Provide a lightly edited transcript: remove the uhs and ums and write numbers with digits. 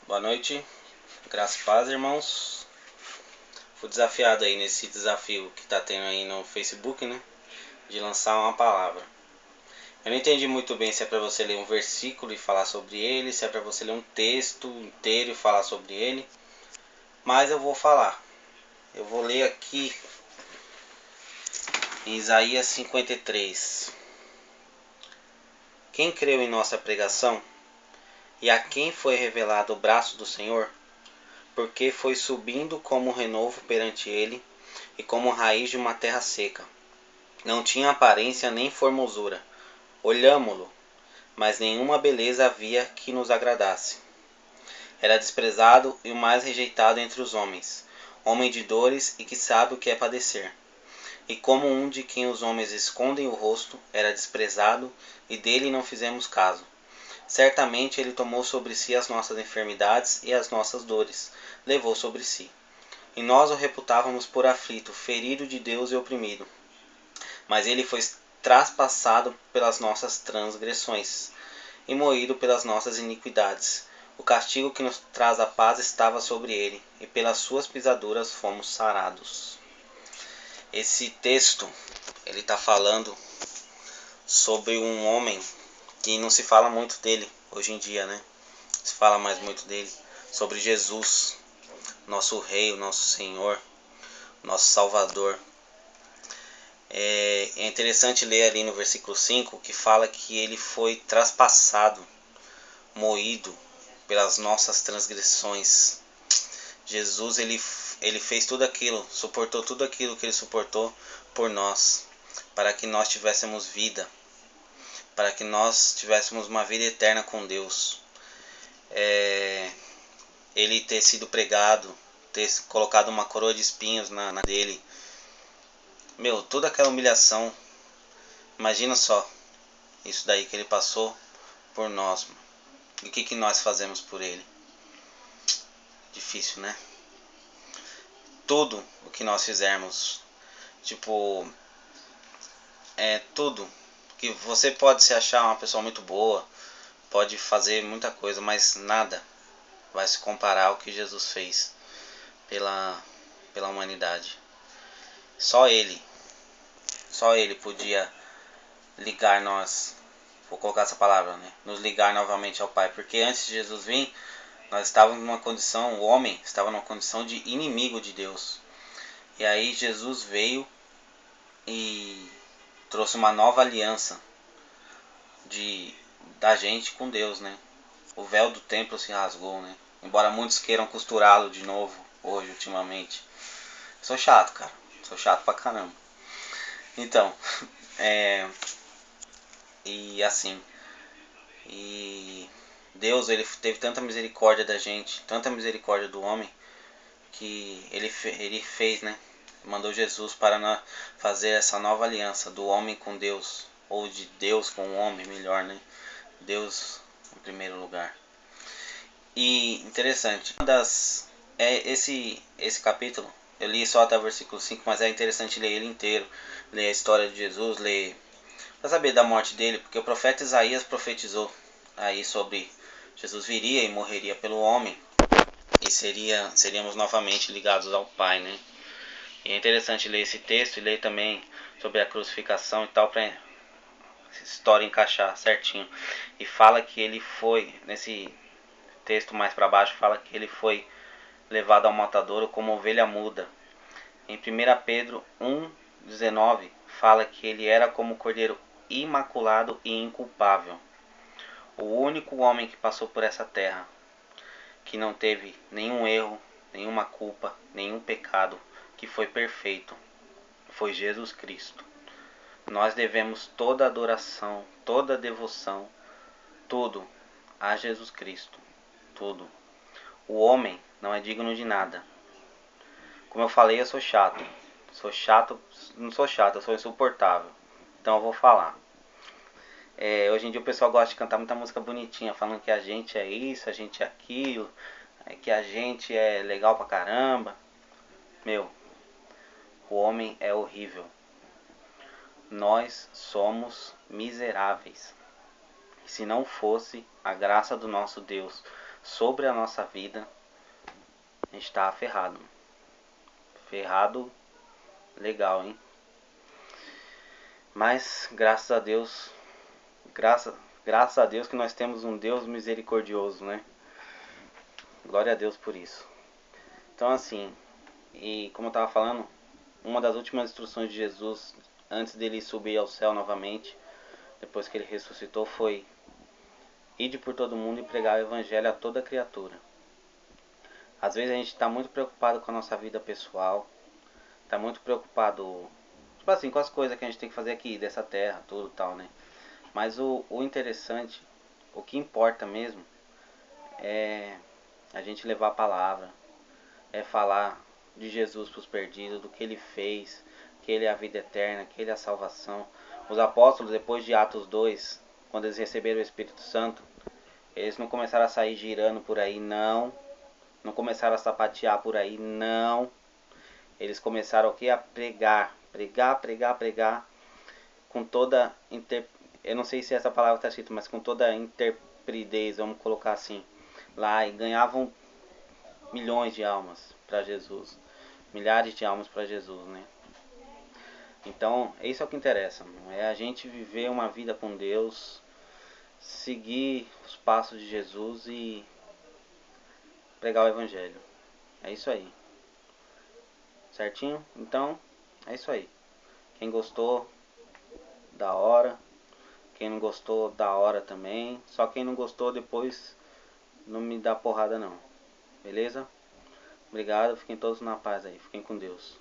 Boa noite, graças e paz, irmãos. Fui desafiado aí nesse desafio que tá tendo aí no Facebook, né? De lançar uma palavra. Eu não entendi muito bem se é para você ler um versículo e falar sobre ele, se é para você ler um texto inteiro e falar sobre ele. Mas eu vou falar. Eu vou ler aqui em Isaías 53. Quem creu em nossa pregação? E a quem foi revelado o braço do Senhor? Porque foi subindo como renovo perante ele, e como raiz de uma terra seca. Não tinha aparência nem formosura. Olhámo-lo, mas nenhuma beleza havia que nos agradasse. Era desprezado e o mais rejeitado entre os homens, homem de dores e que sabe o que é padecer. E como um de quem os homens escondem o rosto, era desprezado, e dele não fizemos caso. Certamente ele tomou sobre si as nossas enfermidades e as nossas dores, levou sobre si. E nós o reputávamos por aflito, ferido de Deus e oprimido. Mas ele foi traspassado pelas nossas transgressões e moído pelas nossas iniquidades. O castigo que nos traz a paz estava sobre ele, e pelas suas pisaduras fomos sarados. Esse texto, ele está falando sobre um homem que não se fala muito dele hoje em dia, né? Se fala mais muito dele, sobre Jesus, nosso Rei, o nosso Senhor, nosso Salvador. É interessante ler ali no versículo 5 que fala que ele foi traspassado, moído pelas nossas transgressões. Jesus ele fez tudo aquilo, suportou tudo aquilo que ele suportou por nós, para que nós tivéssemos vida, para que nós tivéssemos uma vida eterna com Deus. Ele ter sido pregado, ter colocado uma coroa de espinhos na dele. Toda aquela humilhação, imagina só, isso daí que ele passou por nós. E o que nós fazemos por ele? Difícil, né? Tudo o que nós fizermos, tipo, tudo que você pode se achar uma pessoa muito boa, pode fazer muita coisa, mas nada vai se comparar ao que Jesus fez pela humanidade. Só ele podia ligar nós, vou colocar essa palavra, né? Nos ligar novamente ao Pai, porque antes de Jesus vir, nós estávamos numa condição, o homem estava numa condição de inimigo de Deus. E aí Jesus veio e trouxe uma nova aliança da gente com Deus, né? O véu do templo se rasgou, né? Embora muitos queiram costurá-lo de novo hoje, ultimamente. Sou chato, cara. Sou chato pra caramba. Então, e assim, e Deus, ele teve tanta misericórdia da gente, tanta misericórdia do homem, que ele fez, né? Mandou Jesus para fazer essa nova aliança do homem com Deus, ou de Deus com o homem, melhor, né? Deus em primeiro lugar. E interessante, esse capítulo, eu li só até o versículo 5, mas é interessante ler ele inteiro, ler a história de Jesus, ler para saber da morte dele, porque o profeta Isaías profetizou aí sobre Jesus viria e morreria pelo homem, e seríamos novamente ligados ao Pai, né? E é interessante ler esse texto e ler também sobre a crucificação e tal, para essa história encaixar certinho. E fala que ele foi, nesse texto mais para baixo, fala que ele foi levado ao matadouro como ovelha muda. Em 1 Pedro 1,19 fala que ele era como cordeiro imaculado e inculpável. O único homem que passou por essa terra, que não teve nenhum erro, nenhuma culpa, nenhum pecado, que foi perfeito, foi Jesus Cristo. Nós devemos toda adoração, toda devoção, tudo a Jesus Cristo. Tudo. O homem não é digno de nada. Como eu falei, eu sou chato. Não sou chato, eu sou insuportável. Então eu vou falar. Hoje em dia o pessoal gosta de cantar muita música bonitinha, falando que a gente é isso, a gente é aquilo, que a gente é legal pra caramba. O homem é horrível. Nós somos miseráveis. E se não fosse a graça do nosso Deus sobre a nossa vida, a gente tá ferrado. Ferrado legal, hein? Mas graças a Deus, graças a Deus que nós temos um Deus misericordioso, né? Glória a Deus por isso. Então assim, e como eu estava falando, uma das últimas instruções de Jesus antes dele subir ao céu novamente, depois que ele ressuscitou, foi: ide por todo mundo e pregar o evangelho a toda criatura. Às vezes a gente está muito preocupado com a nossa vida pessoal, está muito preocupado, tipo assim, com as coisas que a gente tem que fazer aqui, dessa terra, tudo tal, né? Mas o interessante, o que importa mesmo, é a gente levar a palavra, é falar de Jesus para os perdidos, do que ele fez, que ele é a vida eterna, que ele é a salvação. Os apóstolos, depois de Atos 2, quando eles receberam o Espírito Santo, eles não começaram a sair girando por aí, não. Não começaram a sapatear por aí, não. Eles começaram o que? A pregar. Pregar. Com toda eu não sei se essa palavra está escrita, mas com toda a interpridez, vamos colocar assim, lá, e ganhavam milhões de almas para Jesus, milhares de almas para Jesus, né? Então, isso é o que interessa, é a gente viver uma vida com Deus, seguir os passos de Jesus e pregar o evangelho. É isso aí. Certinho? Então, é isso aí. Quem gostou, da hora. Quem não gostou, da hora também. Só quem não gostou, depois não me dá porrada não. Beleza? Obrigado, fiquem todos na paz aí. Fiquem com Deus.